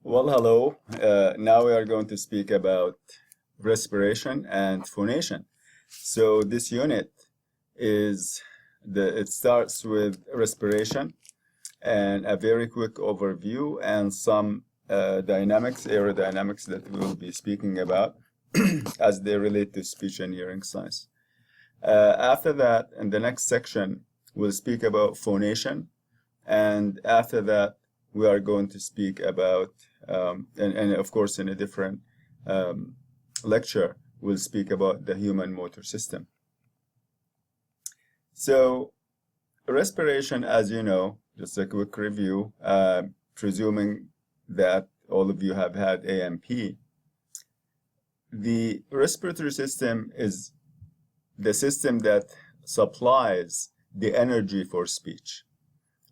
Well, hello. Now we are going to speak about respiration and phonation. So this unit it starts with respiration and a very quick overview and some aerodynamics that we will be speaking about as they relate to speech and hearing science. After that, in the next section, we'll speak about phonation, and after that, we are going to speak about and of course, in a different lecture, we'll speak about the human motor system. So, respiration, as you know, just a quick review, presuming that all of you have had AMP, the respiratory system is the system that supplies the energy for speech.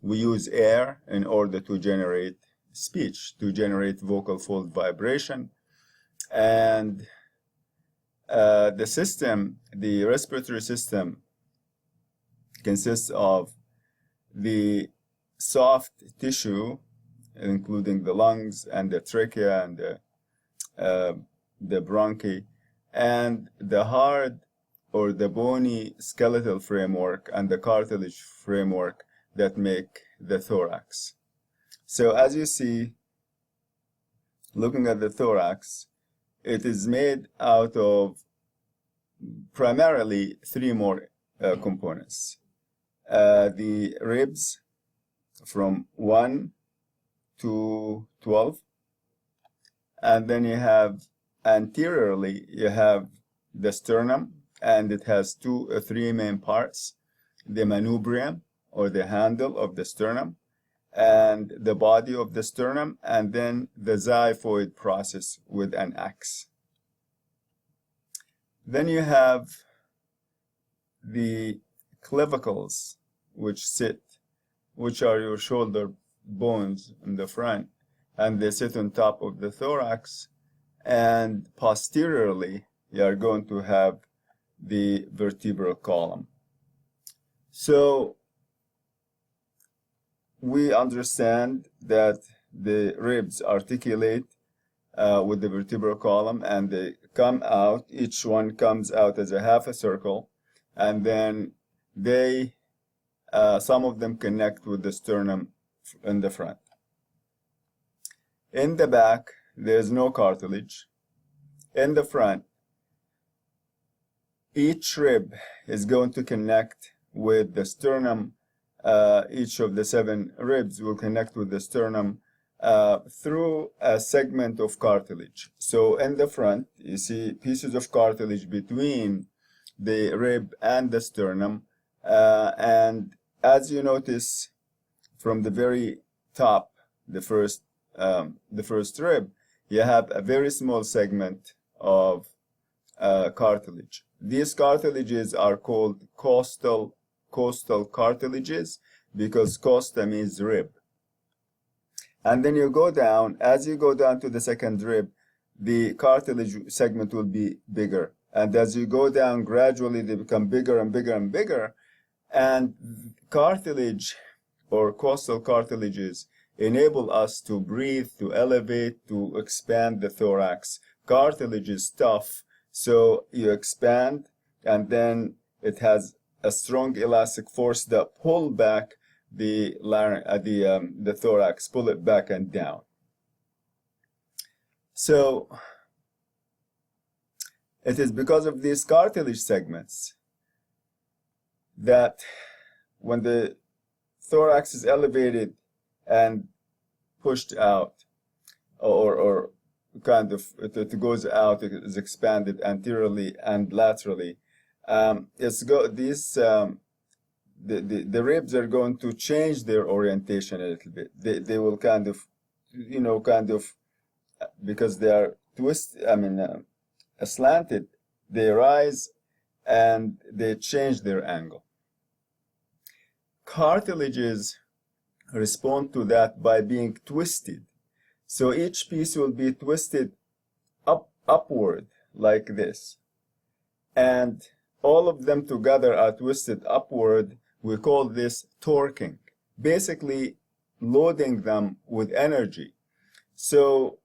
We use air in order to generate speech, to generate vocal fold vibration. And the respiratory system consists of the soft tissue, including the lungs and the trachea and the bronchi, and the hard or the bony skeletal framework and the cartilage framework that make the thorax. So as you see, looking at the thorax, it is made out of primarily three more components. The ribs from 1 to 12, and then you have anteriorly, you have the sternum, and it has three main parts: the manubrium, or the handle of the sternum, and the body of the sternum, and then the xiphoid process with an X. Then you have the clavicles, which are your shoulder bones in the front, and they sit on top of the thorax, and posteriorly you are going to have the vertebral column. So we understand that the ribs articulate with the vertebral column, and they come out, each one comes out as a half a circle, and then some of them connect with the sternum in the front. In the back, there's no cartilage. In the front, each rib is going to connect with the sternum. Each of the 7 ribs will connect with the sternum through a segment of cartilage. So in the front, you see pieces of cartilage between the rib and the sternum. And as you notice from the very top, the first rib, you have a very small segment of cartilage. These cartilages are called costal cartilages, because costa means rib. And then you go down, as you go down to the second rib, the cartilage segment will be bigger. And as you go down, gradually they become bigger and bigger and bigger. And cartilage, or costal cartilages, enable us to breathe, to elevate, to expand the thorax. Cartilage is tough, so you expand, and then it has a strong elastic force that pull back the thorax, pull it back and down. So it is because of these cartilage segments that when the thorax is elevated and pushed out, or kind of it goes out, it is expanded anteriorly and laterally, the ribs are going to change their orientation a little bit. They will kind of, because they are slanted, they rise and they change their angle. Cartilages respond to that by being twisted. So each piece will be twisted upward like this. And all of them together are twisted upward. We call this torquing, basically loading them with energy. So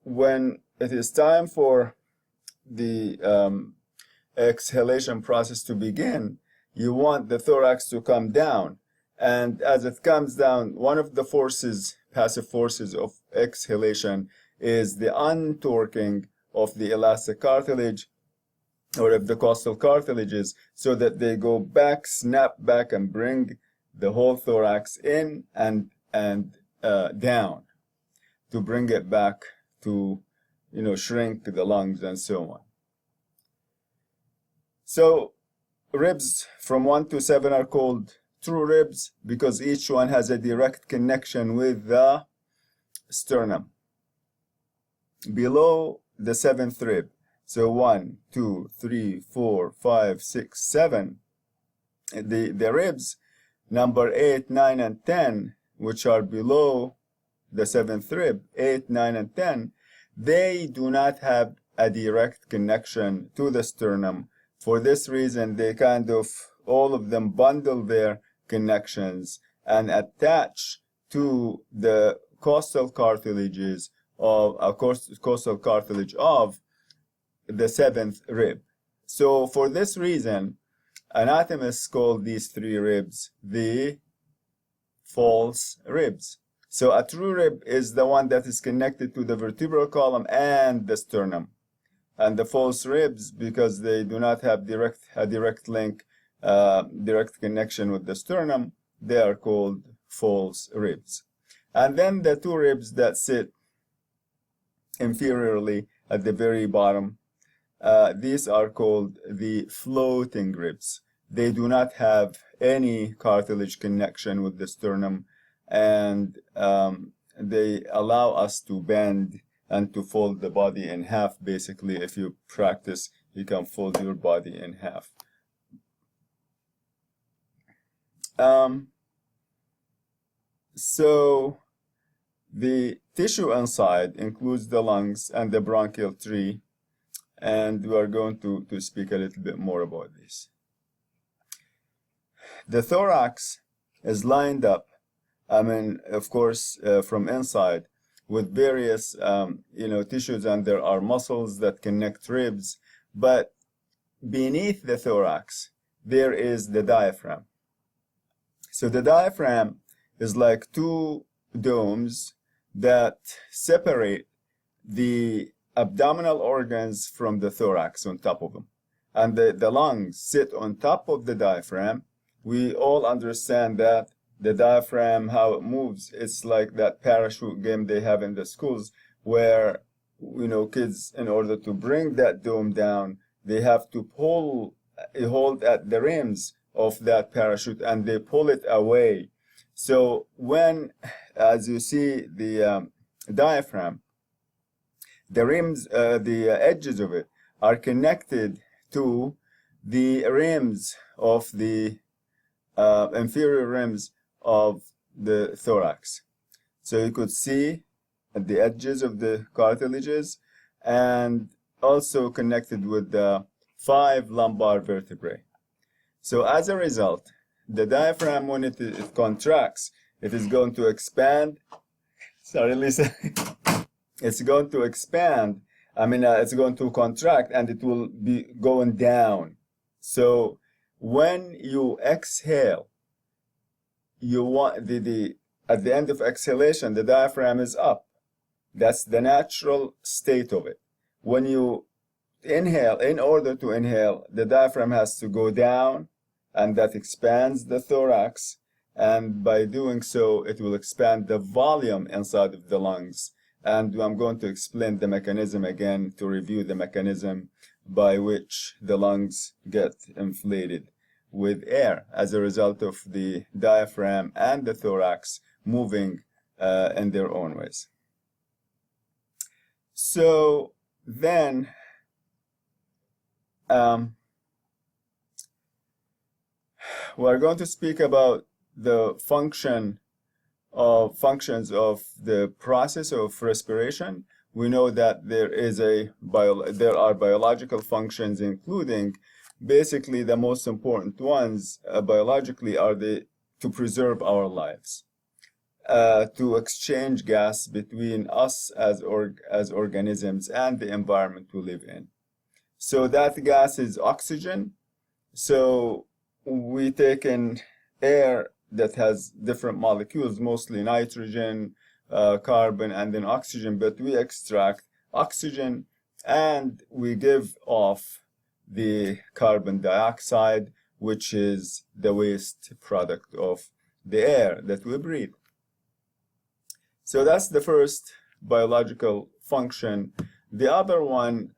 when it is time for the exhalation process to begin, you want the thorax to come down. And as it comes down, one of the forces, passive forces of exhalation, is the untorquing of the elastic cartilage or of the costal cartilages, so that they go back, snap back, and bring the whole thorax in and down, to bring it back to, shrink the lungs and so on. So ribs from 1 to 7 are called true ribs because each one has a direct connection with the sternum. Below the 7th rib, so 1, 2, 3, 4, 5, 6, 7, the ribs number 8, 9, and 10, which are below the 7th rib, 8, 9, and 10, they do not have a direct connection to the sternum. For this reason, they all of them bundle their connections and attach to the costal cartilages of costal cartilage of the 7th rib. So for this reason, anatomists call these 3 ribs the false ribs. So a true rib is the one that is connected to the vertebral column and the sternum. And the false ribs, because they do not have a direct link, direct connection with the sternum, they are called false ribs. And then the 2 ribs that sit inferiorly at the very bottom, these are called the floating ribs. They do not have any cartilage connection with the sternum, and they allow us to bend and to fold the body in half. Basically, if you practice, you can fold your body in half. So the tissue inside includes the lungs and the bronchial tree, and we are going to speak a little bit more about this. The thorax is lined up, of course, from inside, with various tissues, and there are muscles that connect ribs, but beneath the thorax there is the diaphragm. So the diaphragm is like 2 domes that separate the abdominal organs from the thorax on top of them, and the lungs sit on top of the diaphragm. We all understand that the diaphragm, how it moves, it's like that parachute game they have in the schools, where kids, in order to bring that dome down, they have to hold at the rims of that parachute, and they pull it away. So when, as you see, the diaphragm, the rims, the edges of it are connected to the rims of the inferior rims of the thorax. So you could see at the edges of the cartilages, and also connected with the 5 lumbar vertebrae. So as a result, the diaphragm, when it contracts, it is going to expand. Sorry, Lisa. It's going to expand. It's going to contract, and it will be going down. So when you exhale, you want at the end of exhalation, the diaphragm is up. That's the natural state of it. When you inhale, in order to inhale, the diaphragm has to go down, and that expands the thorax, and by doing so, it will expand the volume inside of the lungs. And I'm going to explain the mechanism again, to review the mechanism by which the lungs get inflated with air as a result of the diaphragm and the thorax moving in their own ways. So then, we're going to speak about the functions of the process of respiration. We know that there are biological functions, including basically the most important ones biologically are to preserve our lives. to exchange gas between us as organisms and the environment we live in. So that gas is oxygen. So we take in air that has different molecules, mostly nitrogen, carbon, and then oxygen, but we extract oxygen and we give off the carbon dioxide, which is the waste product of the air that we breathe. So that's the first biological function. The other one,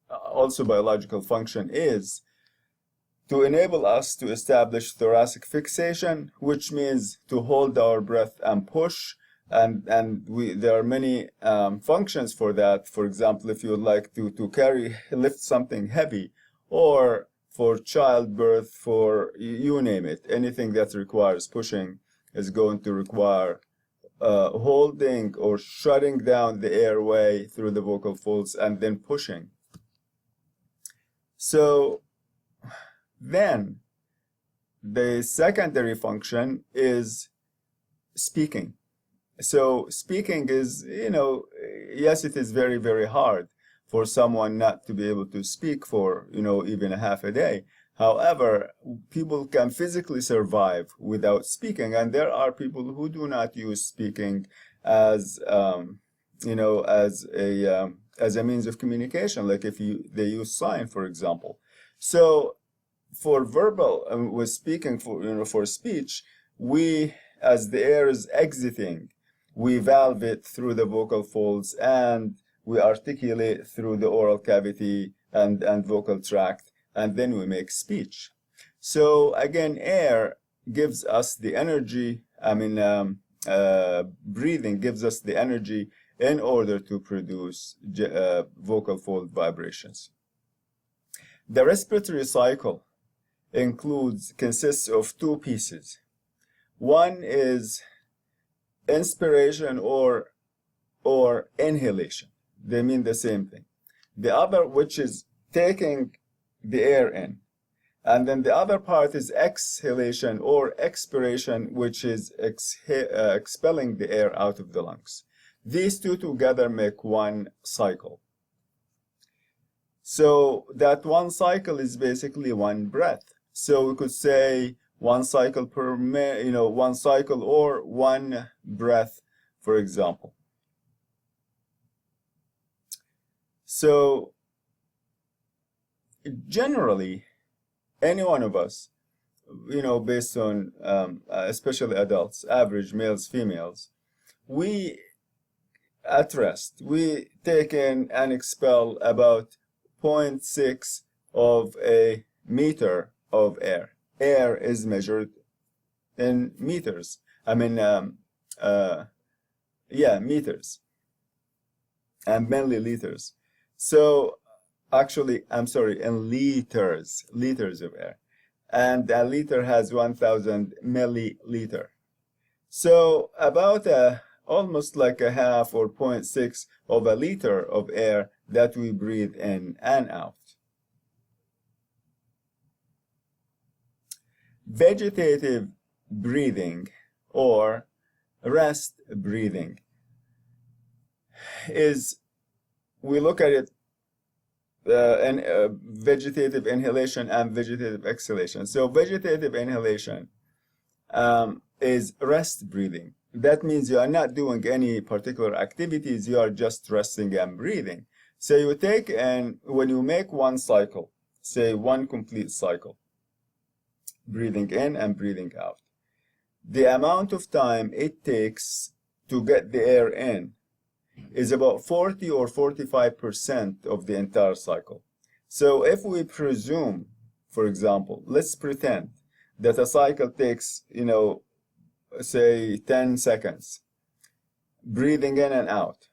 also biological function, is to enable us to establish thoracic fixation, which means to hold our breath and push. And there are many functions for that. For example, if you would like to lift something heavy, or for childbirth, for you name it, anything that requires pushing is going to require holding or shutting down the airway through the vocal folds and then pushing. So then the secondary function is speaking. So speaking is, yes, it is very, very hard for someone not to be able to speak for, even a half a day. However, people can physically survive without speaking, and there are people who do not use speaking as, as a means of communication, like if they use sign, for example. So for verbal, with speaking, for speech, we, as the air is exiting, we valve it through the vocal folds and we articulate through the oral cavity and vocal tract, and then we make speech. So again, air gives us the energy, breathing gives us the energy in order to produce vocal fold vibrations. The respiratory cycle consists of two pieces. One is inspiration or inhalation. They mean the same thing. The other, which is taking the air in. And then the other part is exhalation or expiration, which is expelling the air out of the lungs. These two together make one cycle. So that one cycle is basically one breath. So we could say one cycle per minute, one cycle or one breath, for example. So generally, any one of us, based on especially adults, average males, females, we at rest, we take in and expel about 0.6 of a meter of air. Air is measured in meters. Meters and milliliters. So actually, in liters of air. And a liter has 1,000 milliliter. So about almost like a half or 0.6 of a liter of air that we breathe in and out. Vegetative breathing or rest breathing is, we look at it vegetative inhalation and vegetative exhalation. So vegetative inhalation is rest breathing. That means you are not doing any particular activities, you are just resting and breathing. So you take, and when you make one cycle, say one complete cycle, breathing in and breathing out, the amount of time it takes to get the air in is about 40 or 45% of the entire cycle. So if we presume, for example, let's pretend that a cycle takes, say 10 seconds, breathing in and out.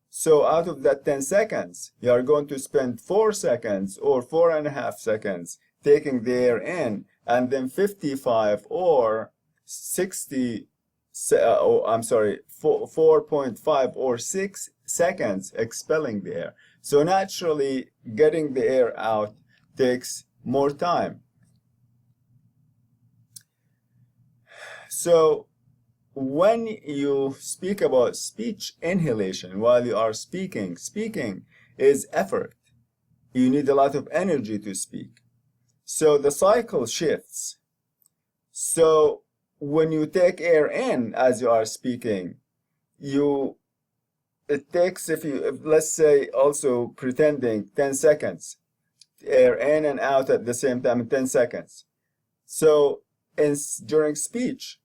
So out of that 10 seconds, you are going to spend 4 seconds or 4.5 seconds taking the air in, and then 55 or 60, 4.5 or 6 seconds expelling the air. So naturally, getting the air out takes more time. So when you speak about speech inhalation while you are speaking, speaking is effort. You need a lot of energy to speak. So the cycle shifts. So when you take air in as you are speaking, it takes, let's say, also pretending 10 seconds, air in and out at the same time in 10 seconds. So during speech,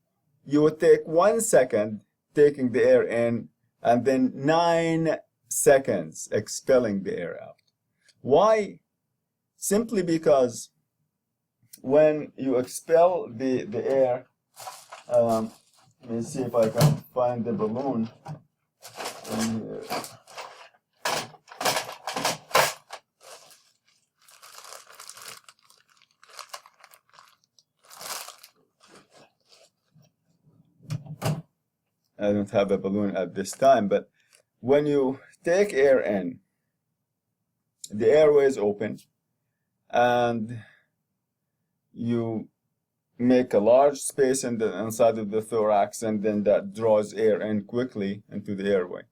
you would take 1 second taking the air in and then 9 seconds expelling the air out. Why? Simply because when you expel the air, let me see if I can find the balloon in here. I don't have a balloon at this time, but when you take air in, the airway is open, and you make a large space inside of the thorax, and then that draws air in quickly into the airway.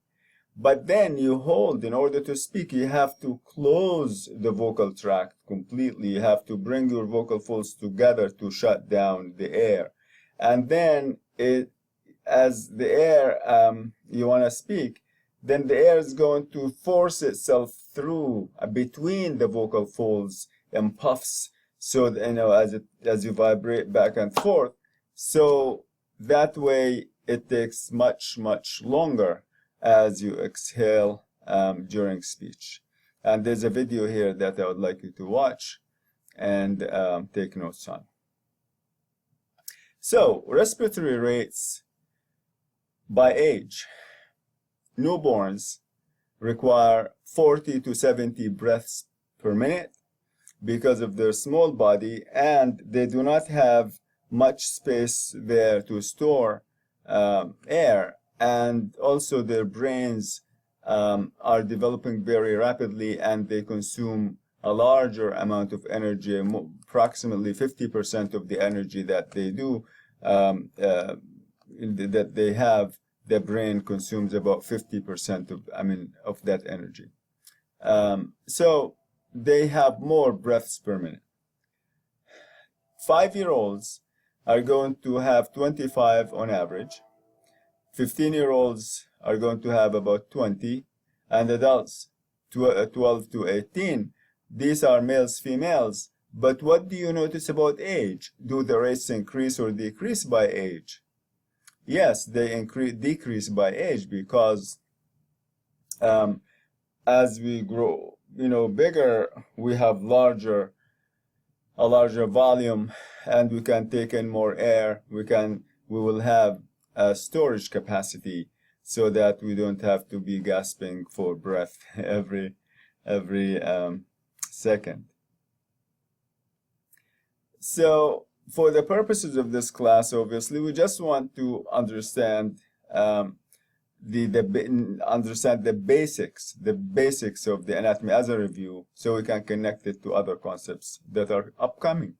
But then you hold, in order to speak, you have to close the vocal tract completely. You have to bring your vocal folds together to shut down the air. And then as the air, you want to speak, then the air is going to force itself through between the vocal folds and puffs, so that, as you vibrate back and forth. So that way it takes much longer as you exhale during speech. And there's a video here that I would like you to watch and take notes on. So respiratory rates by age. Newborns require 40 to 70 breaths per minute because of their small body, and they do not have much space there to store air, and also their brains are developing very rapidly, and they consume a larger amount of energy. Approximately 50% of the energy that they do that they have, the brain consumes about 50% of that energy. So they have more breaths per minute. 5-year-olds are going to have 25 on average. 15-year-olds are going to have about 20, and adults 12 to 18. These are males, females. But what do you notice about age? Do the rates increase or decrease by age? Yes, they decrease by age, because as we grow, bigger, we have a larger volume, and we can take in more air. We will have a storage capacity, so that we don't have to be gasping for breath every second. So for the purposes of this class, obviously, we just want to understand the basics of the anatomy as a review, so we can connect it to other concepts that are upcoming.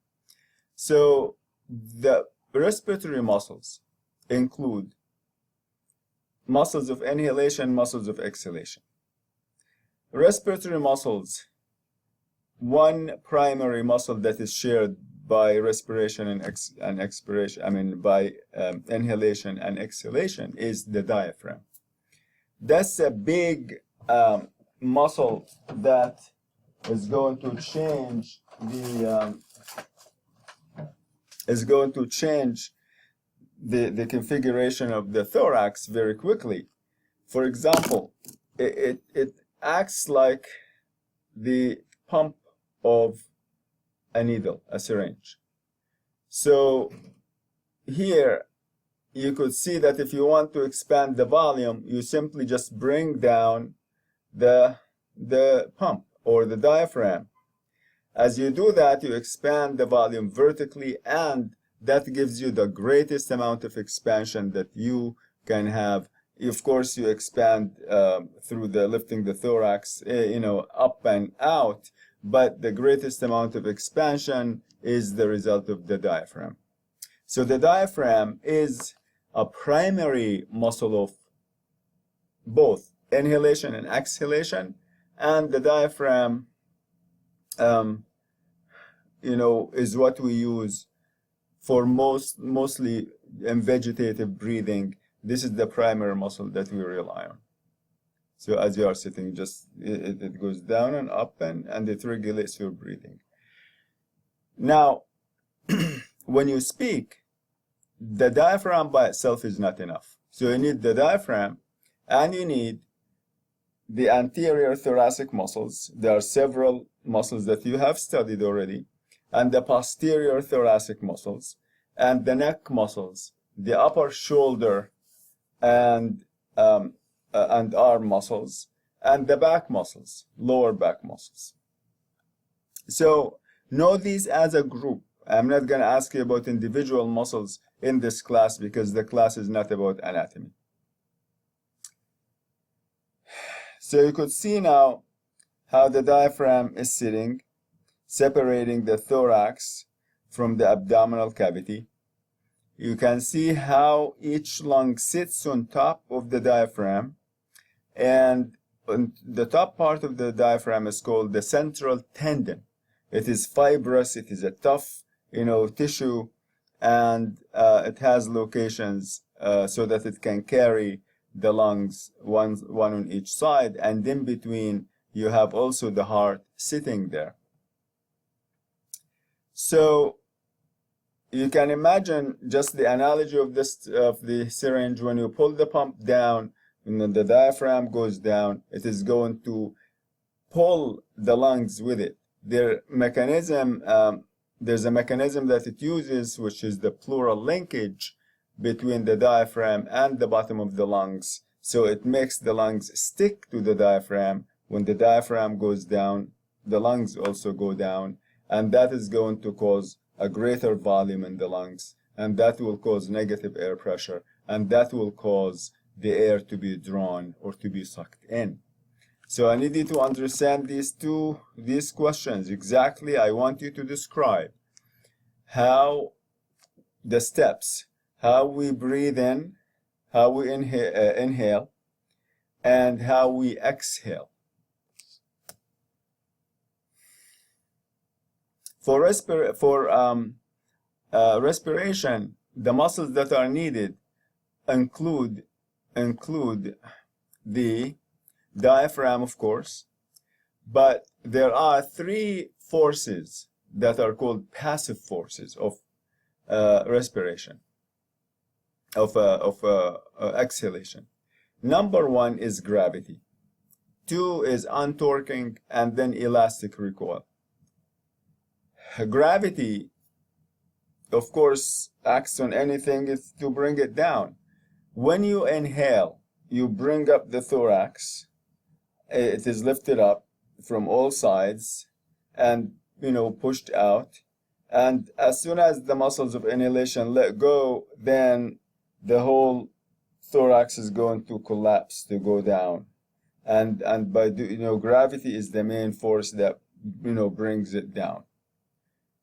So the respiratory muscles include muscles of inhalation, muscles of exhalation. Respiratory muscles, one primary muscle that is shared by respiration and expiration, by inhalation and exhalation, is the diaphragm. That's a big muscle that is going to change the configuration of the thorax very quickly. For example, it acts like the pump of a needle, a syringe. So here you could see that if you want to expand the volume, you simply just bring down the pump or the diaphragm. As you do that, you expand the volume vertically, and that gives you the greatest amount of expansion that you can have. Of course, you expand through lifting the thorax, up and out, but the greatest amount of expansion is the result of the diaphragm. So the diaphragm is a primary muscle of both inhalation and exhalation, and the diaphragm, is what we use for mostly in vegetative breathing. This is the primary muscle that we rely on. So as you are sitting, just it goes down and up, and it regulates your breathing. Now, when you speak, the diaphragm by itself is not enough. So you need the diaphragm, and you need the anterior thoracic muscles. There are several muscles that you have studied already, and the posterior thoracic muscles, and the neck muscles, the upper shoulder and arm muscles, and the back muscles, lower back muscles. So know these as a group. I'm not going to ask you about individual muscles in this class because the class is not about anatomy. So you could see now how the diaphragm is sitting, separating the thorax from the abdominal cavity. You can see how each lung sits on top of the diaphragm, and the top part of the diaphragm is called the central tendon. It is fibrous, it is a tough, tissue, and it has locations so that it can carry the lungs, one on each side, and in between you have also the heart sitting there. So you can imagine just the analogy of the syringe. When you pull the pump down and then the diaphragm goes down, it is going to pull the lungs with it. There's a mechanism that it uses, which is the pleural linkage between the diaphragm and the bottom of the lungs. So it makes the lungs stick to the diaphragm. When the diaphragm goes down, the lungs also go down, and that is going to cause a greater volume in the lungs, and that will cause negative air pressure, and that will cause the air to be drawn or to be sucked in. So I need you to understand these questions exactly. I want you to describe how the steps, how we breathe in, how we inhale, and how we exhale. For respiration, the muscles that are needed include the diaphragm, of course, but there are three forces that are called passive forces of respiration, of exhalation. Number one is gravity. Two is untorquing, and then elastic recoil. Gravity, of course, acts on anything is to bring it down. When you inhale, you bring up the thorax. It is lifted up from all sides and pushed out. And as soon as the muscles of inhalation let go, then the whole thorax is going to collapse, to go down. And by gravity is the main force that brings it down.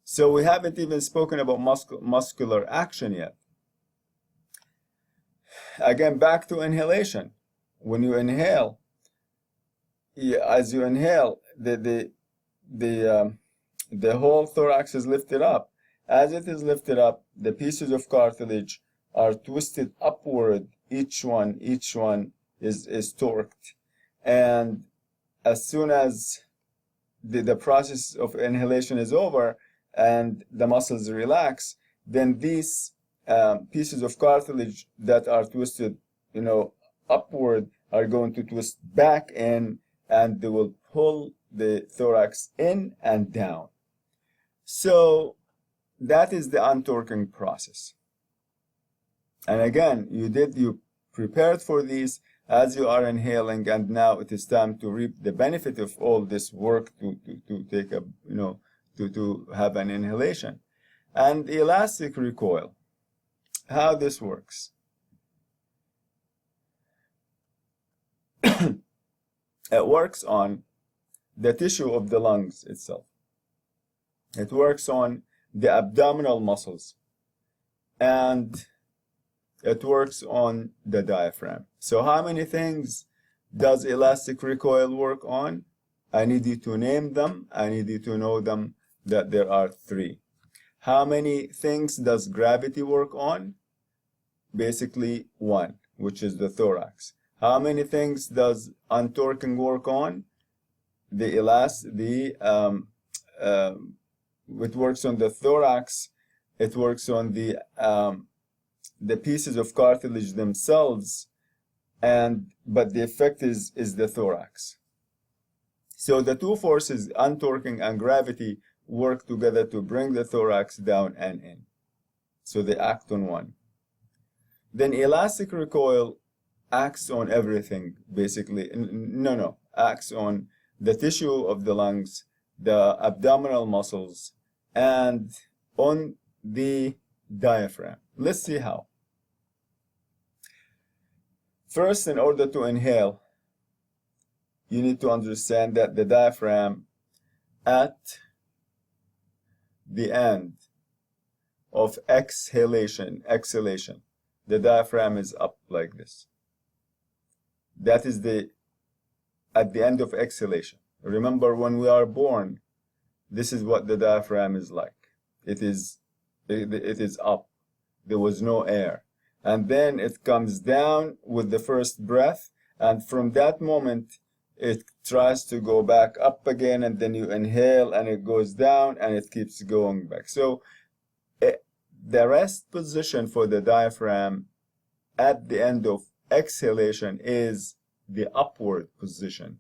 So we haven't even spoken about muscular action yet. Again, back to inhalation. When you inhale, as you inhale, the whole thorax is lifted up. As it is lifted up, the pieces of cartilage are twisted upward. Each one is torqued. And as soon as the process of inhalation is over and the muscles relax, then these pieces of cartilage that are twisted, upward are going to twist back in, and they will pull the thorax in and down. So that is the untorquing process. And again, you prepared for these as you are inhaling, and now it is time to reap the benefit of all this work to take a to have an inhalation. And elastic recoil, how this works. It works on the tissue of the lungs itself. It works on the abdominal muscles. And It works on the diaphragm. So how many things does elastic recoil work on? I need you to name them. I need you to know them, that there are 3. How many things does gravity work on? Basically 1, which is the thorax. How many things does untorquing work on? It works on the thorax. It works on the pieces of cartilage themselves, but the effect is the thorax. So the 2 forces, untorquing and gravity, work together to bring the thorax down and in. So they act on one. Then elastic recoil acts on everything, basically. Acts on the tissue of the lungs, the abdominal muscles, and on the diaphragm. Let's see how. First, in order to inhale, you need to understand that the diaphragm at the end of exhalation, the diaphragm is up like this. That is at the end of exhalation. Remember, when we are born, this is what the diaphragm is like. It is up. There was no air. And then it comes down with the first breath, and from that moment, it tries to go back up again, and then you inhale, and it goes down, and it keeps going back. So the rest position for the diaphragm at the end of exhalation is the upward position.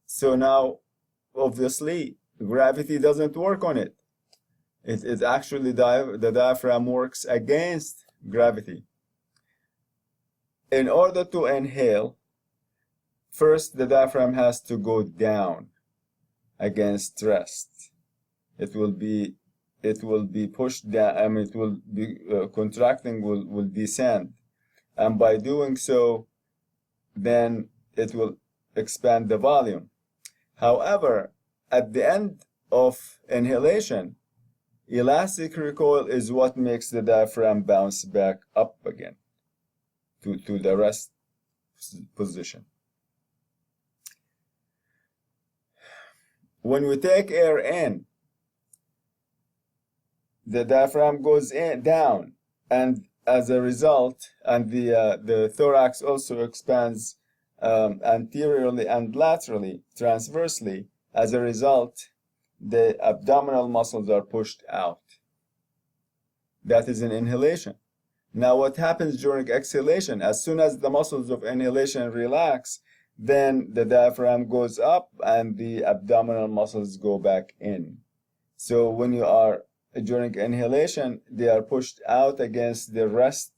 So now, obviously, gravity doesn't work on it. It actually, the diaphragm works against gravity. In order to inhale, first the diaphragm has to go down against rest. It will be pushed down. I mean, it will be contracting, will descend, and by doing so, then it will expand the volume. However, at the end of inhalation, elastic recoil is what makes the diaphragm bounce back up again to the rest position. When we take air in, the diaphragm goes down, and as a result, and the thorax also expands anteriorly and laterally, transversely. As a result, the abdominal muscles are pushed out. That is an inhalation. Now, what happens during exhalation? As soon as the muscles of inhalation relax, then the diaphragm goes up and the abdominal muscles go back in. So when you are during inhalation, they are pushed out against the rest,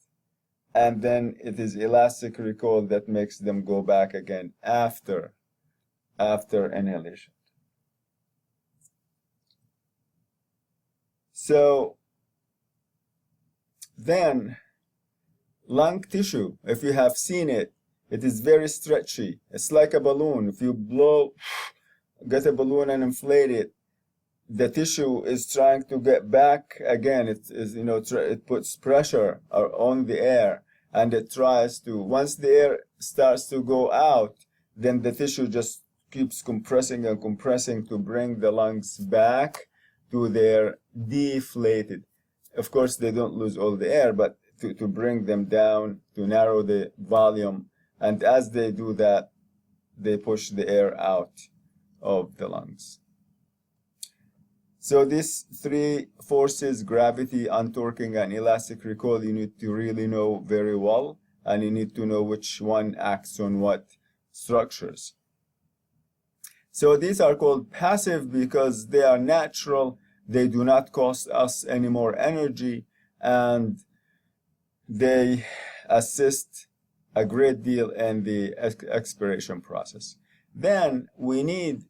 and then it is elastic recoil that makes them go back again after inhalation. So then, lung tissue, if you have seen it, it is very stretchy. It's like a balloon. If you get a balloon and inflate it, the tissue is trying to get back again. It puts pressure on the air, and it tries to. Once the air starts to go out, then the tissue just keeps compressing and compressing to bring the lungs back to their deflated. Of course, they don't lose all the air, but to bring them down, to narrow the volume. And as they do that, they push the air out of the lungs. So these 3 forces, gravity, untorquing, and elastic recoil, you need to really know very well, and you need to know which one acts on what structures. So these are called passive because they are natural, they do not cost us any more energy, and they assist a great deal in the expiration process. Then we need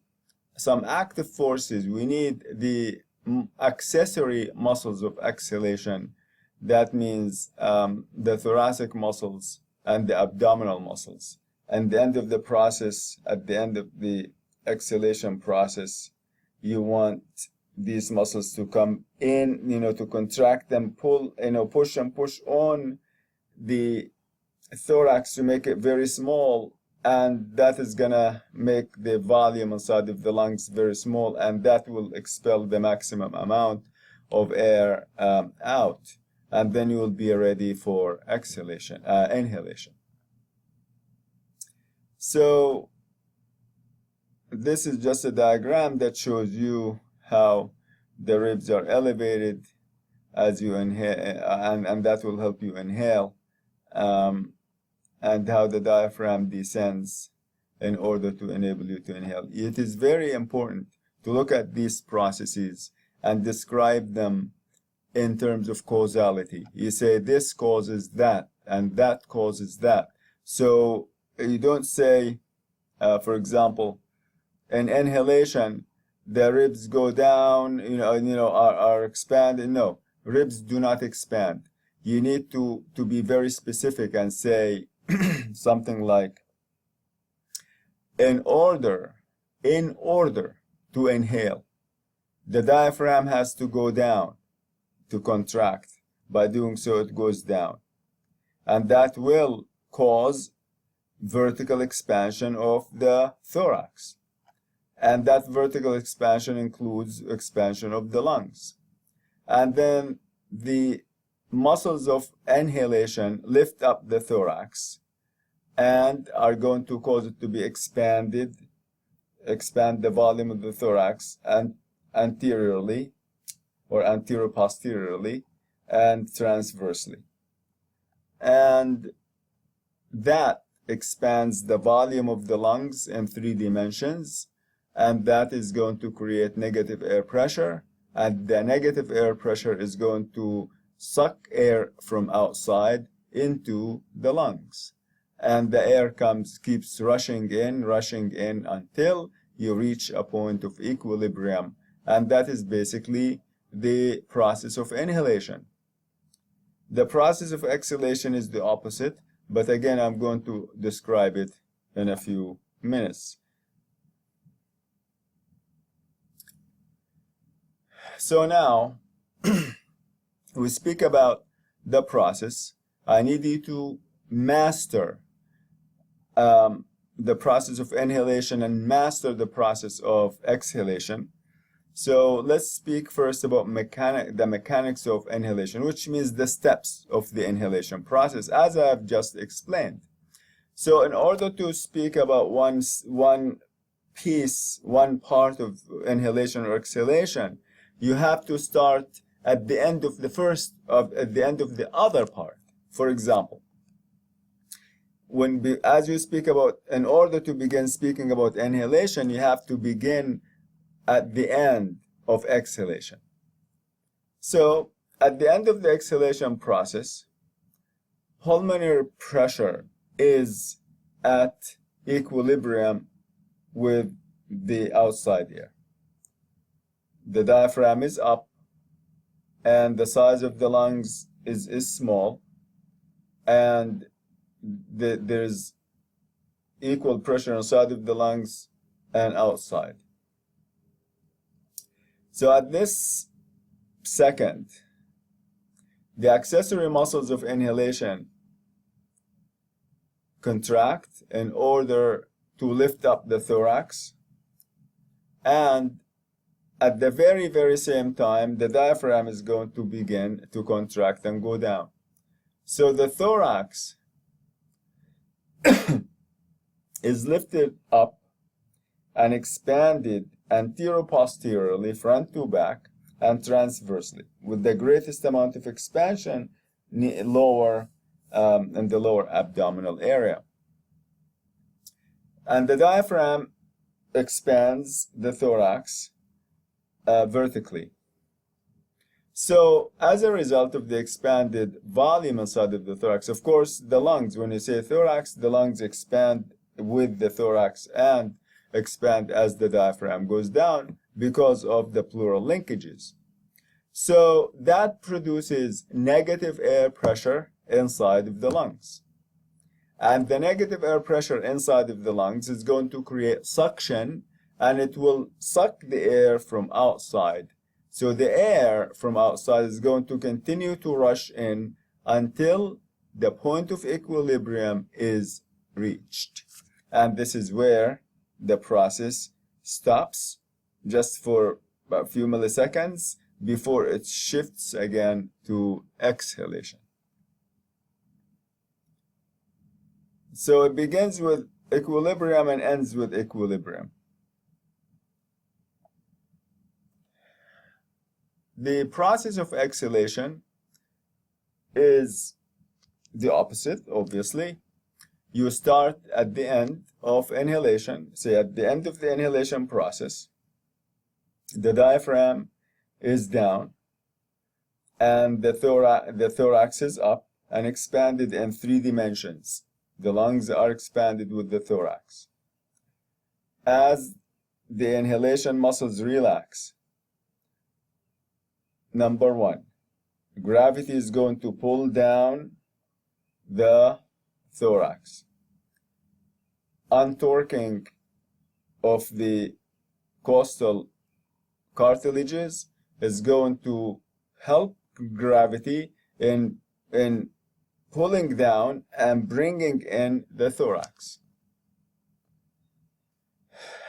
some active forces. We need the accessory muscles of exhalation. That means the thoracic muscles and the abdominal muscles. And the end of the process, at the end of the exhalation process, you want these muscles to come in, to contract them, pull, push and push on the thorax to make it very small, and that is gonna make the volume inside of the lungs very small, and that will expel the maximum amount of air out, and then you will be ready for inhalation. So this is just a diagram that shows you how the ribs are elevated as you inhale, and that will help you inhale, and how the diaphragm descends in order to enable you to inhale. It is very important to look at these processes and describe them in terms of causality. You say this causes that, and that causes that. So you don't say, for example, in inhalation, the ribs go down, are expanded. No, ribs do not expand. You need to be very specific and say something like, in order to inhale, the diaphragm has to go down to contract. By doing so, it goes down. And that will cause vertical expansion of the thorax. And that vertical expansion includes expansion of the lungs. And then the muscles of inhalation lift up the thorax and are going to cause it to be expanded, expand the volume of the thorax and anteriorly or anteroposteriorly and transversely. And that expands the volume of the lungs in 3 dimensions, and that is going to create negative air pressure, and the negative air pressure is going to suck air from outside into the lungs, and the air keeps rushing in until you reach a point of equilibrium, and that is basically the process of inhalation. The process of exhalation is the opposite, but again I'm going to describe it in a few minutes. So now we speak about the process. I need you to master the process of inhalation and master the process of exhalation. So let's speak first about the mechanics of inhalation, which means the steps of the inhalation process, as I have just explained. So in order to speak about one part of inhalation or exhalation, you have to start at the end of the other part. For example, as you speak about, in order to begin speaking about inhalation, you have to begin at the end of exhalation. So at the end of the exhalation process, pulmonary pressure is at equilibrium with the outside air. The diaphragm is up, and the size of the lungs is small, and there's equal pressure inside of the lungs and outside. So at this second, the accessory muscles of inhalation contract in order to lift up the thorax, and at the very, very same time, the diaphragm is going to begin to contract and go down. So the thorax is lifted up and expanded anteroposteriorly, front to back, and transversely, with the greatest amount of expansion in the lower abdominal area. And the diaphragm expands the thorax vertically. So as a result of the expanded volume inside of the thorax, of course, the lungs, when you say thorax, the lungs expand with the thorax and expand as the diaphragm goes down because of the pleural linkages. So that produces negative air pressure inside of the lungs. And the negative air pressure inside of the lungs is going to create suction, and it will suck the air from outside So the air from outside is going to continue to rush in until the point of equilibrium is reached. And this is where the process stops just for a few milliseconds before it shifts again to exhalation. So it begins with equilibrium and ends with equilibrium. The process of exhalation is the opposite, obviously. You start at the end of inhalation, say at the end of the inhalation process, the diaphragm is down and the thorax is up and expanded in 3 dimensions. The lungs are expanded with the thorax. As the inhalation muscles relax, number 1, gravity is going to pull down the thorax. Untorquing of the costal cartilages is going to help gravity in pulling down and bringing in the thorax.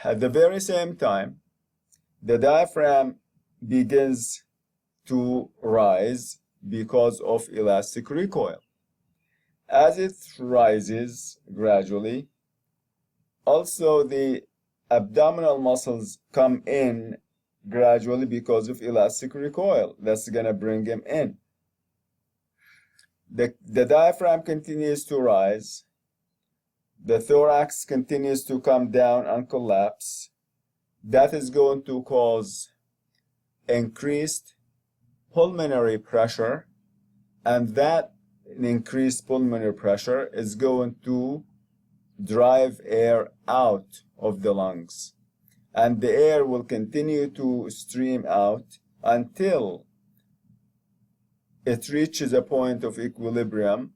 At the very same time, the diaphragm begins to rise because of elastic recoil. As it rises gradually, also the abdominal muscles come in gradually because of elastic recoil. That's going to bring them in. The diaphragm continues to rise. The thorax continues to come down and collapse. That is going to cause increased pulmonary pressure, and that increased pulmonary pressure is going to drive air out of the lungs. And the air will continue to stream out until it reaches a point of equilibrium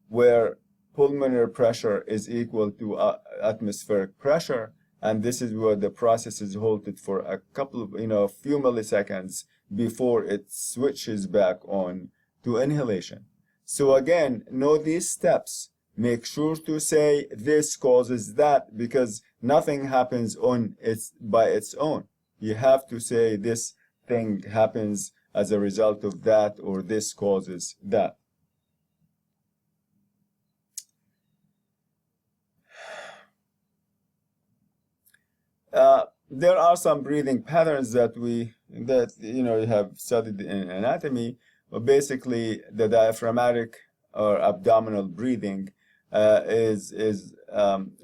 where pulmonary pressure is equal to atmospheric pressure, and this is where the process is halted for a couple of, a few milliseconds before it switches back on to inhalation. So again, know these steps. Make sure to say this causes that, because nothing happens by its own. You have to say this thing happens as a result of that, or this causes that. There are some breathing patterns that you have studied in anatomy. But basically, the diaphragmatic or abdominal breathing is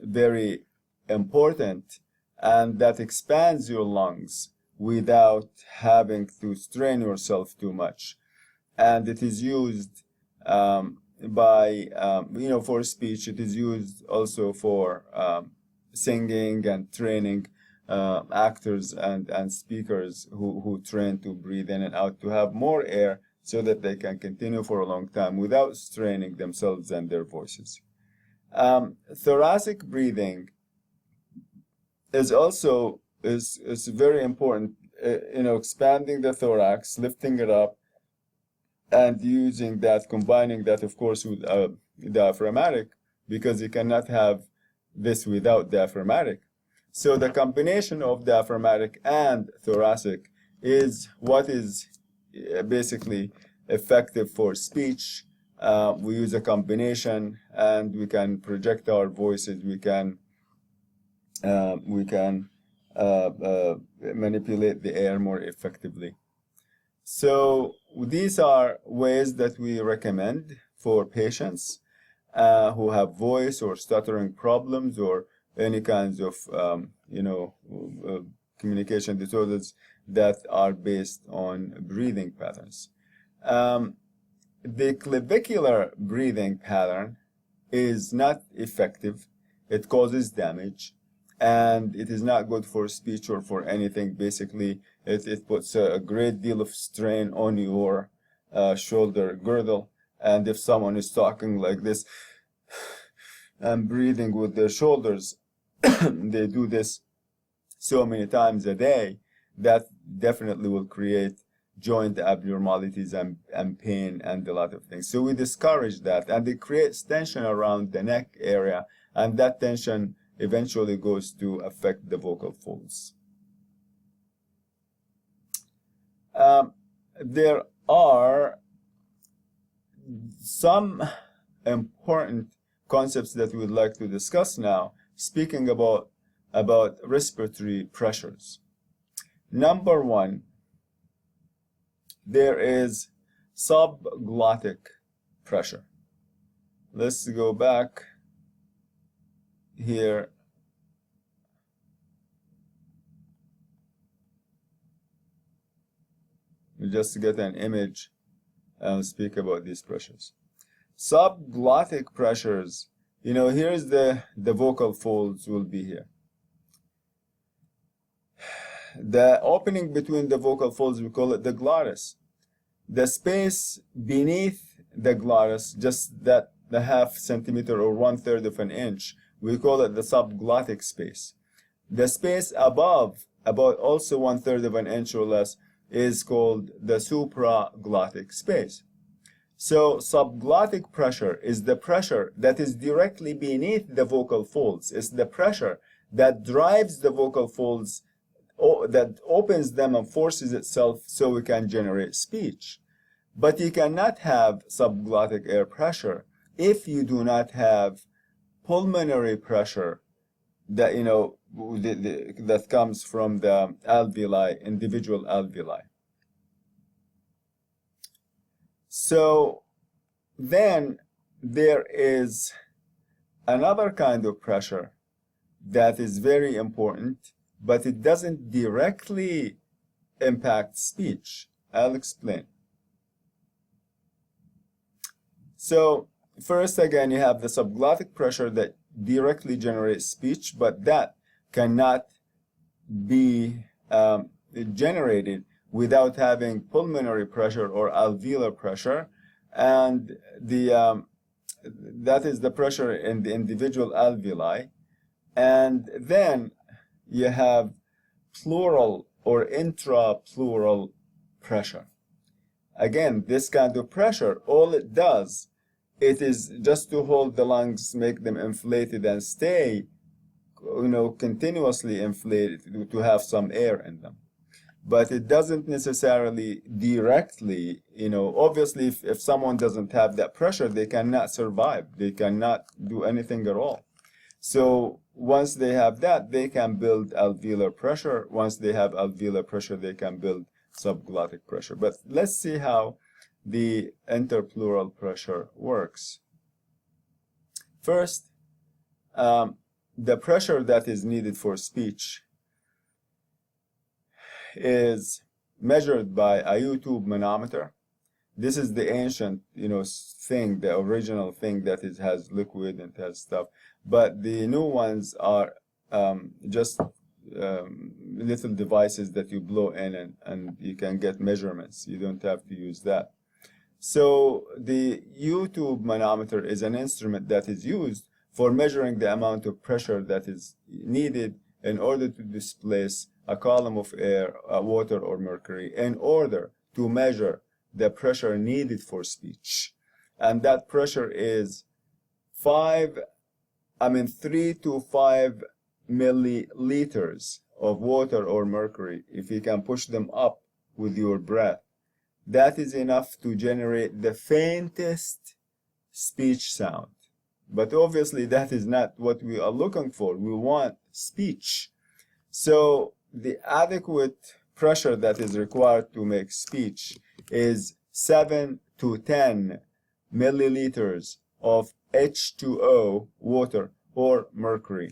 very important, and that expands your lungs without having to strain yourself too much. And it is used for speech. It is used also for singing and training actors and speakers who train to breathe in and out to have more air so that they can continue for a long time without straining themselves and their voices. Thoracic breathing is also is very important. Expanding the thorax, lifting it up, and using that, combining that, of course, with diaphragmatic, because you cannot have this without diaphragmatic. So the combination of diaphragmatic and thoracic is what is basically effective for speech. We use a combination, and we can project our voices. We can manipulate the air more effectively. So these are ways that we recommend for patients who have voice or stuttering problems or any kinds of communication disorders that are based on breathing patterns. The clavicular breathing pattern is not effective. It causes damage, and it is not good for speech or for anything. Basically, it puts a great deal of strain on your shoulder girdle, and if someone is talking like this and breathing with their shoulders, they do this so many times a day, that definitely will create joint abnormalities and pain and a lot of things. So we discourage that, and it creates tension around the neck area, and that tension eventually goes to affect the vocal folds. There are some important concepts that we would like to discuss now, speaking about respiratory pressures. Number one, there is subglottic pressure. Let's go back here. Just to get an image and speak about these pressures. Subglottic pressures, here's the vocal folds will be here. The opening between the vocal folds, we call it the glottis. The space beneath the glottis, just that the half centimeter or 1/3 of an inch, we call it the subglottic space. The space above, about also 1/3 of an inch or less, is called the supraglottic space. So subglottic pressure is the pressure that is directly beneath the vocal folds. It's the pressure that drives the vocal folds, that opens them and forces itself so we can generate speech. But you cannot have subglottic air pressure if you do not have pulmonary pressure that that comes from the alveoli, individual alveoli. So then there is another kind of pressure that is very important, but it doesn't directly impact speech. I'll explain. So first, again, you have the subglottic pressure that directly generates speech, but that cannot be generated without having pulmonary pressure or alveolar pressure, and that is the pressure in the individual alveoli. And then you have pleural or intrapleural pressure. Again, this kind of pressure, all it does, it is just to hold the lungs, make them inflated and stay, continuously inflated to have some air in them. But it doesn't necessarily directly, obviously if someone doesn't have that pressure, they cannot survive. They cannot do anything at all. So once they have that, they can build alveolar pressure. Once they have alveolar pressure, they can build subglottic pressure. But let's see how the interpleural pressure works. First, the pressure that is needed for speech is measured by a U-tube manometer. This is the ancient, thing, the original thing that has liquid and has stuff. But the new ones are just little devices that you blow in and you can get measurements. You don't have to use that. So the U-tube manometer is an instrument that is used for measuring the amount of pressure that is needed in order to displace a column of air, water, or mercury, in order to measure the pressure needed for speech. And that pressure is 3 to 5 milliliters of water or mercury. If you can push them up with your breath, that is enough to generate the faintest speech sound. But obviously that is not what we are looking for. We want speech. So the adequate pressure that is required to make speech is 7 to 10 milliliters of H2O, water, or mercury.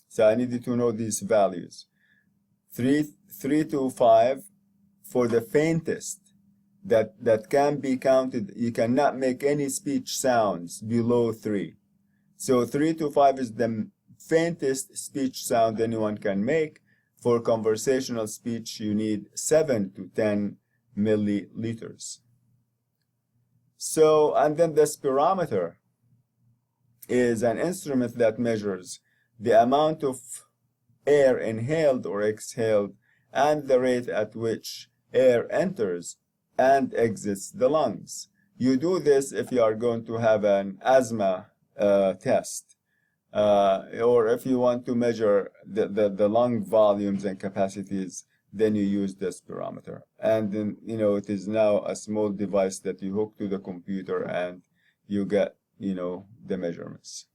So I needed to know these values. 3 to 5 for the faintest that can be counted. You cannot make any speech sounds below 3. So 3 to 5 is the faintest speech sound anyone can make. For conversational speech, you need 7 to 10 milliliters. So, and then the spirometer is an instrument that measures the amount of air inhaled or exhaled and the rate at which air enters and exits the lungs. You do this if you are going to have an asthma test, or if you want to measure the lung volumes and capacities, then you use the spirometer. And then, it is now a small device that you hook to the computer and you get, the measurements.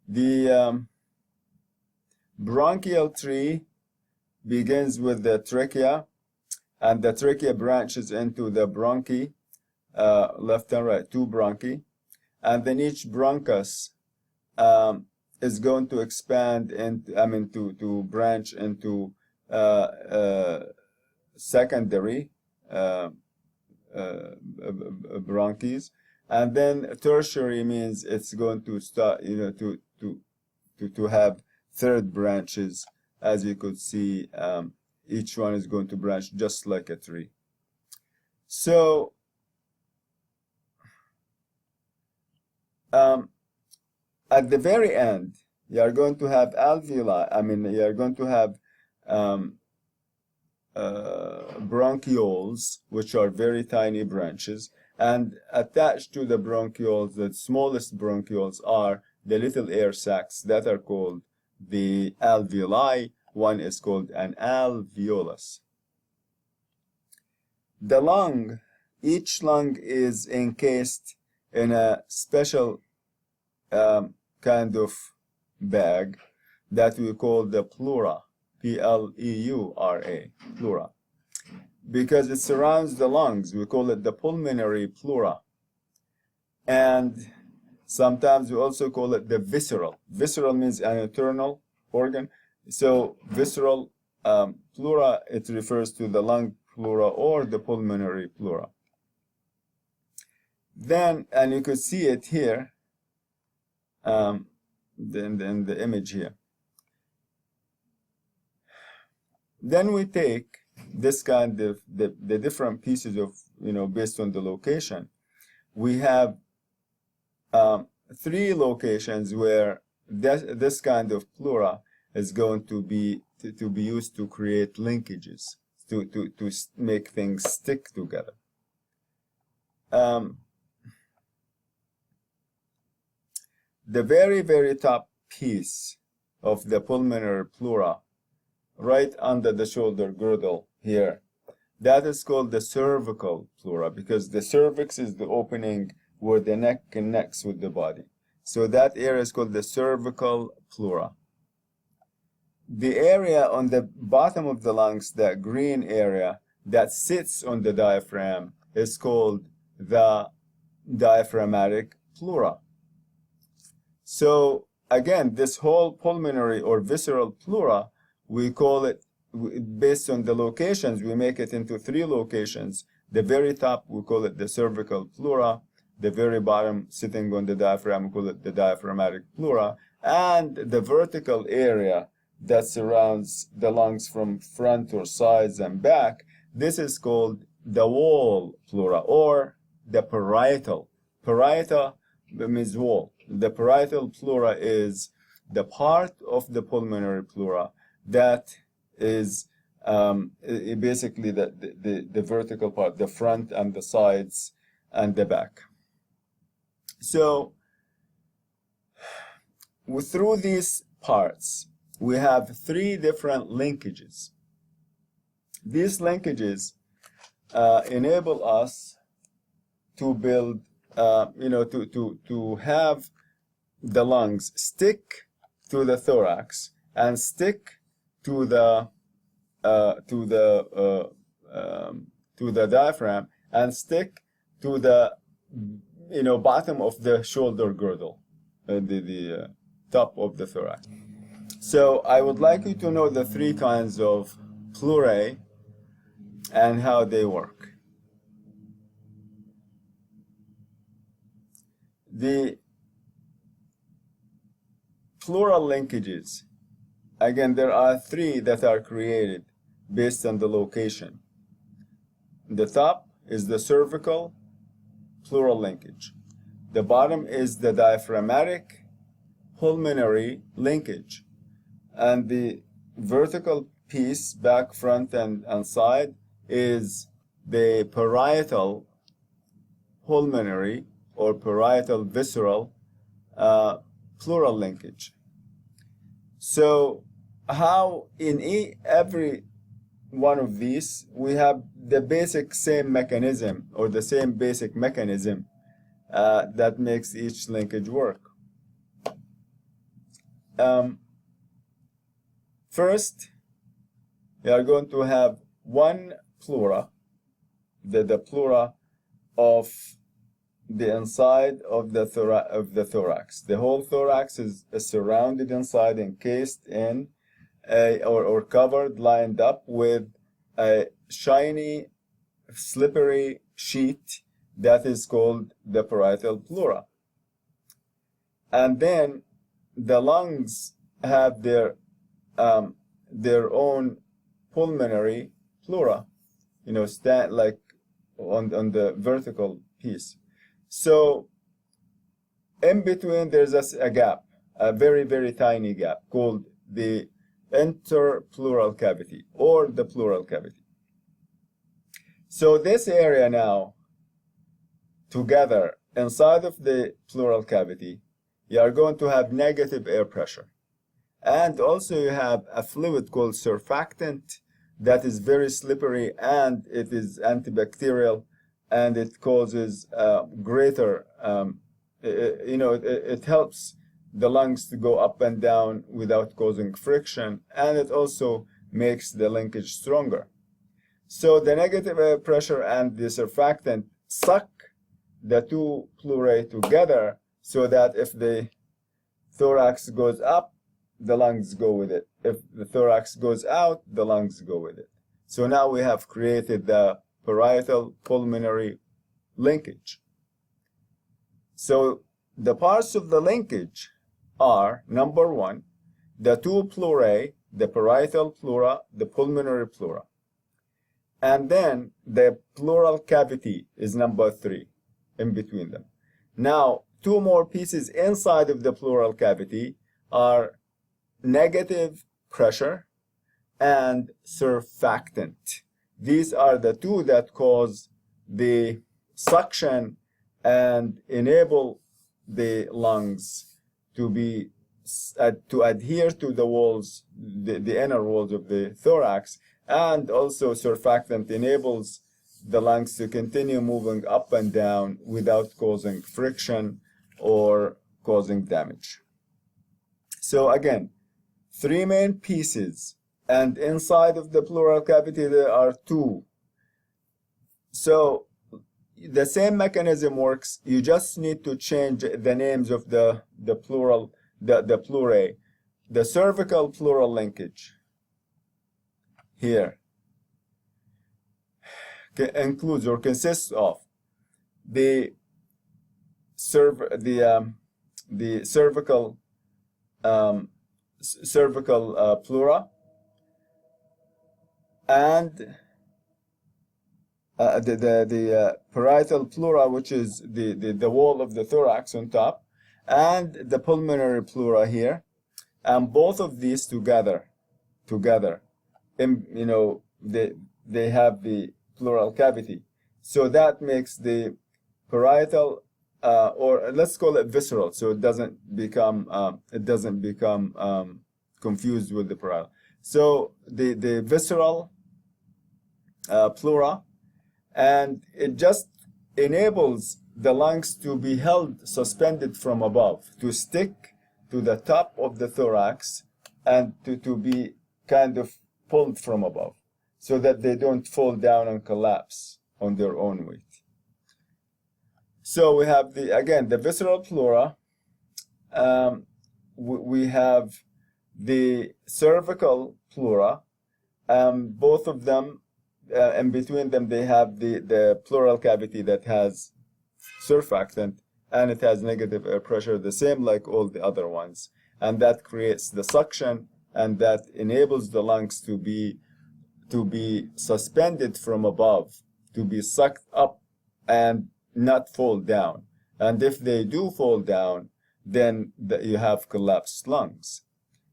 The bronchial tree begins with the trachea, and the trachea branches into the bronchi, left and right, 2 bronchi, and then each bronchus is going to expand to branch into secondary bronchies, and then tertiary means it's going to start, to have third branches. As you could see, each one is going to branch just like a tree. So at the very end, you are going to have alveoli. You are going to have bronchioles, which are very tiny branches, and attached to the bronchioles, the smallest bronchioles are the little air sacs that are called the alveoli. One is called an alveolus. The lung, each lung is encased in a special kind of bag that we call the pleura, P-L-E-U-R-A, pleura. Because it surrounds the lungs, we call it the pulmonary pleura. And sometimes we also call it the visceral. Visceral means an internal organ. So visceral pleura, it refers to the lung pleura or the pulmonary pleura. Then, and you could see it here, in the image here. Then we take this kind of, the different pieces of, based on the location. We have 3 locations where this kind of pleura is going to be used to create linkages, to make things stick together. The very, very top piece of the pulmonary pleura, right under the shoulder girdle here, that is called the cervical pleura, because the cervix is the opening where the neck connects with the body. So that area is called the cervical pleura. The area on the bottom of the lungs, that green area that sits on the diaphragm, is called the diaphragmatic pleura. So again, this whole pulmonary or visceral pleura, we call it, based on the locations, we make it into 3 locations. The very top, we call it the cervical pleura. The very bottom, sitting on the diaphragm, we call it the diaphragmatic pleura. And the vertical area that surrounds the lungs from front or sides and back, this is called the wall pleura or the parietal. Parietal means wall. The parietal pleura is the part of the pulmonary pleura that is basically the vertical part, the front and the sides and the back. So through these parts, we have 3 different linkages. These linkages enable us to build, to have the lungs stick to the thorax and stick to the diaphragm and stick to the bottom of the shoulder girdle, the top of the thorax. So I would like you to know the 3 kinds of pleurae and how they work. The pleural linkages, again, there are 3 that are created based on the location. The top is the cervical pleural linkage. The bottom is the diaphragmatic pulmonary linkage. And the vertical piece, back, front, and side, is the parietal pulmonary or parietal visceral pleural linkage. So how in every one of these we have the basic same mechanism or the same basic mechanism that makes each linkage work. First, we are going to have one pleura, the pleura of the inside of the thorax. The whole thorax is surrounded inside, encased in, or covered, lined up with a shiny, slippery sheet that is called the parietal pleura. And then the lungs have their own pulmonary pleura, stand like on the vertical piece. So in between there's a gap, a very, very tiny gap called the interpleural cavity or the pleural cavity. So this area now, together inside of the pleural cavity, you are going to have negative air pressure. And also you have a fluid called surfactant that is very slippery, and it is antibacterial, and it causes greater, it helps the lungs to go up and down without causing friction, and it also makes the linkage stronger. So the negative air pressure and the surfactant suck the two pleurae together so that if the thorax goes up, the lungs go with it. If the thorax goes out, the lungs go with it. So now we have created the parietal pulmonary linkage. So the parts of the linkage are, number one, the two pleurae, the parietal pleura, the pulmonary pleura. And then the pleural cavity is number three in between them. Now, two more pieces inside of the pleural cavity are negative pressure and surfactant. These are the two that cause the suction and enable the lungs to be to adhere to the walls, the inner walls of the thorax, and also surfactant enables the lungs to continue moving up and down without causing friction or causing damage. So again, three main pieces, and inside of the pleural cavity there are two. So the same mechanism works. You just need to change the names of the pleurae. The cervical pleural linkage here includes or consists of the cervical pleura and the parietal pleura, which is the wall of the thorax on top, and the pulmonary pleura here, and both of these together, they have the pleural cavity. So that makes the parietal, or let's call it visceral, so it doesn't become confused with the parietal. So the visceral pleura, and it just enables the lungs to be held suspended from above, to stick to the top of the thorax, and to be kind of pulled from above, so that they don't fall down and collapse on their own weight. So we have the visceral pleura. We have the cervical pleura. Both of them, in between them, they have the pleural cavity that has surfactant, and it has negative air pressure, the same like all the other ones. And that creates the suction, and that enables the lungs to be suspended from above, to be sucked up and not fall down. And if they do fall down, then you have collapsed lungs.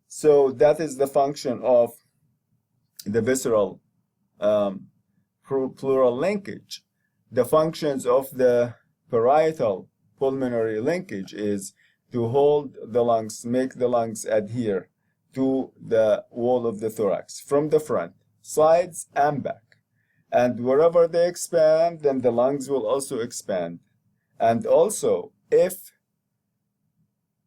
So that is the function of the visceral pleural linkage. The functions of the parietal pulmonary linkage is to hold the lungs, make the lungs adhere to the wall of the thorax from the front, sides, and back. And wherever they expand, then the lungs will also expand. And also, if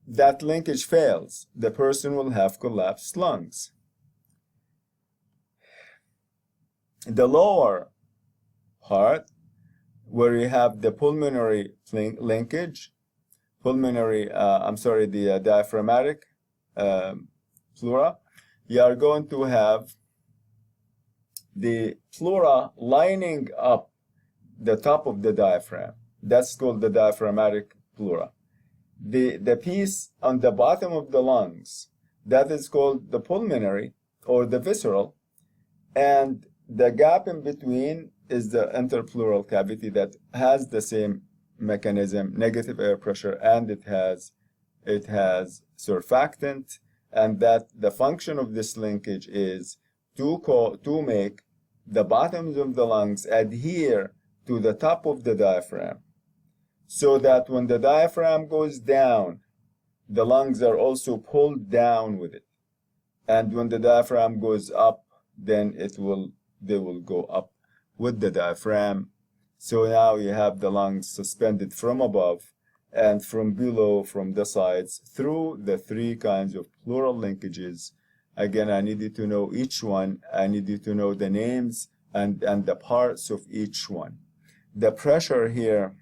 that linkage fails, the person will have collapsed lungs. The lower part, where you have the pulmonary linkage, the diaphragmatic pleura, you are going to have the pleura lining up the top of the diaphragm. That's called the diaphragmatic pleura. The piece on the bottom of the lungs, that is called the pulmonary or the visceral, and the gap in between is the interpleural cavity that has the same mechanism, negative air pressure, and it has surfactant, and that the function of this linkage is to make the bottoms of the lungs adhere to the top of the diaphragm, so that when the diaphragm goes down, the lungs are also pulled down with it. And when the diaphragm goes up, then they will go up with the diaphragm. So now you have the lungs suspended from above and from below, from the sides, through the three kinds of pleural linkages. Again, I need you to know each one. I need you to know the names and the parts of each one. The pressure here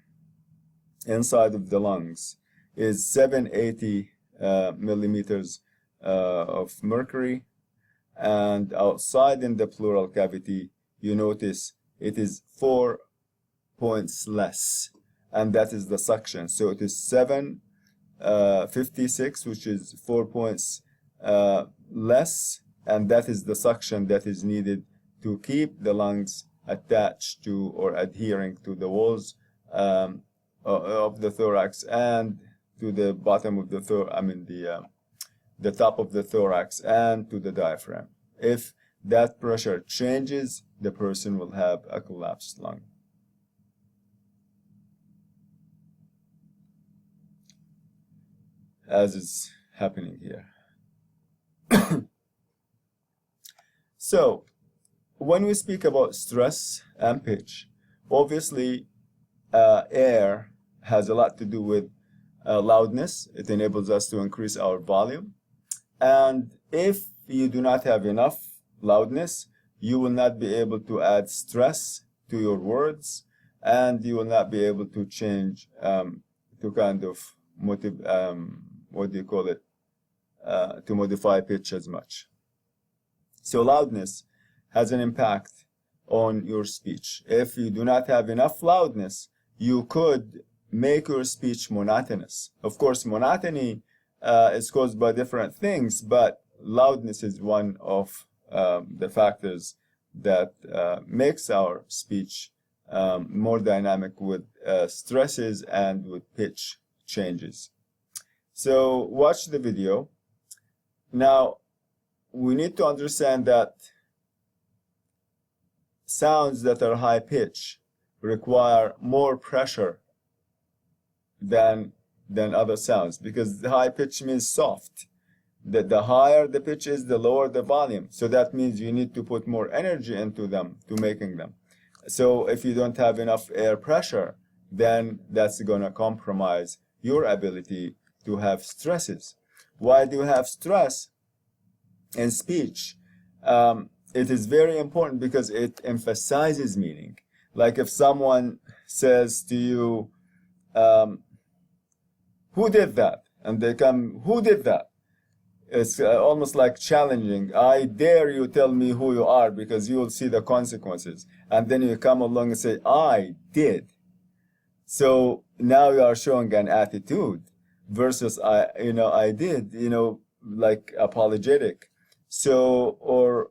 inside of the lungs is 780 millimeters of mercury, and outside in the pleural cavity, you notice it is 4 points less, and that is the suction. So it is 756, which is 4 points less, and that is the suction that is needed to keep the lungs attached to or adhering to the walls of the thorax and to the bottom of the the top of the thorax and to the diaphragm. If that pressure changes, the person will have a collapsed lung. As is happening here. So, when we speak about stress and pitch, obviously air has a lot to do with loudness. It enables us to increase our volume. And if you do not have enough loudness, you will not be able to add stress to your words, and you will not be able to change to kind of to modify pitch as much. So loudness has an impact on your speech. If you do not have enough loudness, you could make your speech monotonous. Of course, monotony is caused by different things, but loudness is one of the factors that makes our speech more dynamic with stresses and with pitch changes. So watch the video. Now, we need to understand that sounds that are high pitch require more pressure than other sounds, because the high pitch means soft. The higher the pitch is, the lower the volume. So that means you need to put more energy into them to making them. So if you don't have enough air pressure, then that's going to compromise your ability to have stresses. Why do you have stress in speech? It is very important because it emphasizes meaning. Like if someone says to you, who did that? And they come, who did that? It's almost like challenging. I dare you tell me who you are, because you will see the consequences. And then you come along and say, I did. So now you are showing an attitude versus I did, like apologetic. So, or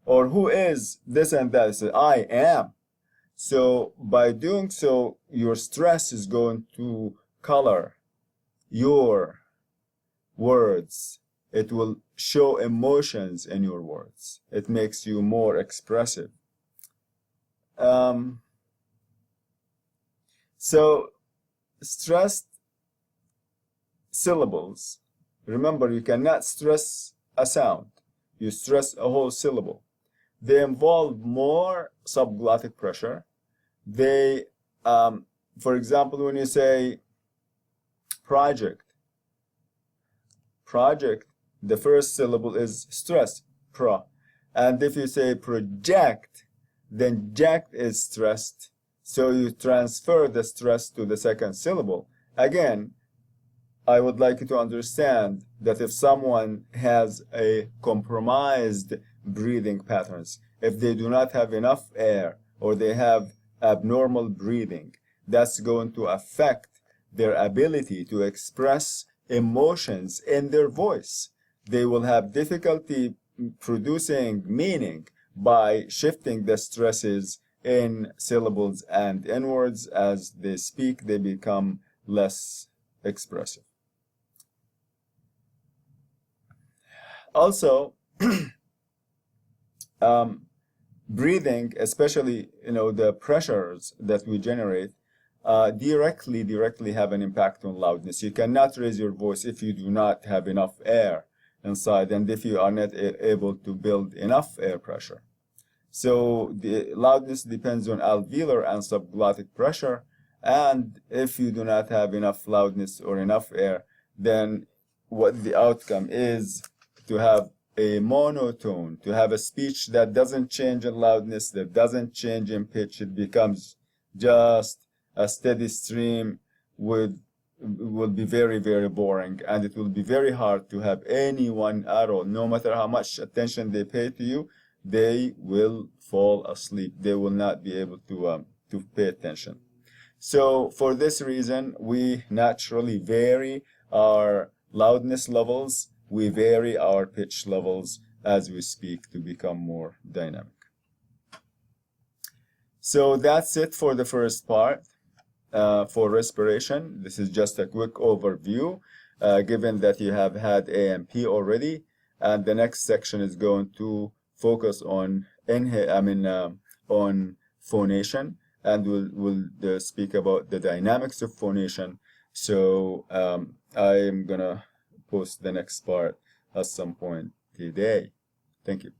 who is this and that? So I am. So by doing so, your stress is going to color your words It will show emotions in your words. It makes you more expressive. So stressed syllables, remember, you cannot stress a sound. You stress a whole syllable. They involve more subglottic pressure. They, for example, when you say project, the first syllable is stressed, pro. And if you say project, then jact is stressed. So you transfer the stress to the second syllable. Again, I would like you to understand that if someone has a compromised breathing patterns, if they do not have enough air or they have abnormal breathing, that's going to affect their ability to express emotions in their voice. They will have difficulty producing meaning by shifting the stresses in syllables and in words. As they speak, they become less expressive. Also, breathing, especially the pressures that we generate, directly have an impact on loudness. You cannot raise your voice if you do not have enough air inside, and if you are not able to build enough air pressure. So the loudness depends on alveolar and subglottic pressure, and if you do not have enough loudness or enough air, then what the outcome is to have a monotone, to have a speech that doesn't change in loudness, that doesn't change in pitch. It becomes just a steady stream will be very, very boring, and it will be very hard to have anyone at all. No matter how much attention they pay to you, they will fall asleep. They will not be able to pay attention. So for this reason, we naturally vary our loudness levels. We vary our pitch levels as we speak to become more dynamic. So that's it for the first part for respiration. This is just a quick overview, given that you have had AMP already, and the next section is going to focus on on phonation, and we'll speak about the dynamics of phonation. So I am gonna post the next part at some point today. Thank you.